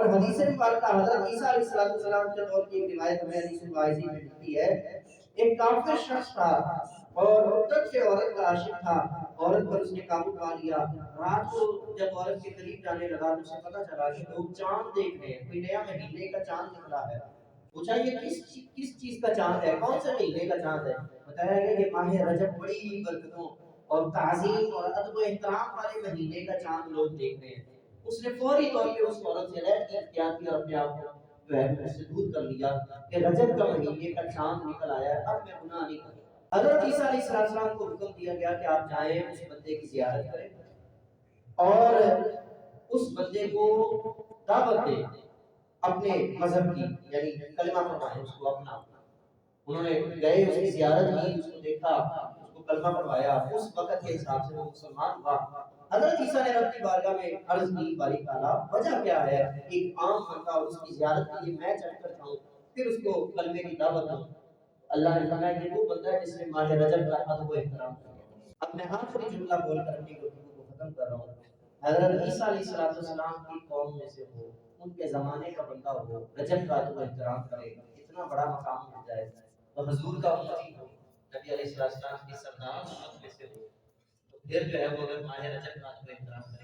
اور حدیث مبارکہ حضرت عیسیٰ علیہ السلام کے دور کی ایک روایت ہمیں حدیث الواعظی میں ملتی ہے، ایک کافر شخص تھا اور مدت سے عورت کا عاشق تھا، عورت پر اس نے قابو پا لیا۔ رات کو جب عورت کے قریب جانے لگا تو اسے پتہ چلا کہ لوگ چاند دیکھ رہے ہیں، کوئی نیا مہینے کا چاند نکلا ہے۔ پوچھا یہ کس چیز کا چاند ہے، کون سے مہینے کا چاند ہے؟ بتایا گیا کہ ماہ رجب بڑی برکتوں اور تعظیم اور ادب و احترام والے مہینے کا چاند لوگ دیکھ رہے ہیں۔ اس نے فوری طور پہ اس عورت سے رہ کی اختیار کی اور اپنے آپ کو جو ہے اس سے دور کر لیا کہ رجب کا مہینے کا چاند نکل آیا ہے، اب میں گناہ نہیں کروں۔ حضرت عیسیٰ علیہ السلام کو حکم دیا گیا کہ آپ جائیں اس بندے کی زیارت کریں اور اس بندے کو دعوت دیں اپنے مذہب کی، یعنی کلمہ پڑھائیں اس کو اپنا۔ انہوں نے گئے اس کی زیارت کی، اس کو دیکھا، اس کو کلمہ پڑھوایا، اس وقت کے حساب سے وہ مسلمان ہوا۔ حضرت عیسیٰ نے رب کی بارگاہ میں عرض کی، باری تعالیٰ وجہ کیا ہے ایک عام بندہ اس کی زیارت کے لیے میں چل کر جاؤں پھر اس کو کلمے کی دعوت دوں؟ اللہ نے فرمایا کہ وہ بندہ جس نے ماہ رجب کا ادب و احترام کیا۔ اب میں آخری جملہ بول کر اپنی گفتگو کو ختم کر رہا ہوں۔ حضرت عیسیٰ علیہ السلام کی قوم میں سے ہو، ان کے زمانے کا بندہ ہو، رجب کا ادب و احترام کرے، اتنا بڑا مقام مل جائے، تو حضور کا امتی ہو، نبی علیہ السلام کی سردار امت میں سے ہو، تو پھر جو ہے وہ اگر ماہ رجب کا ادب و احترام کرے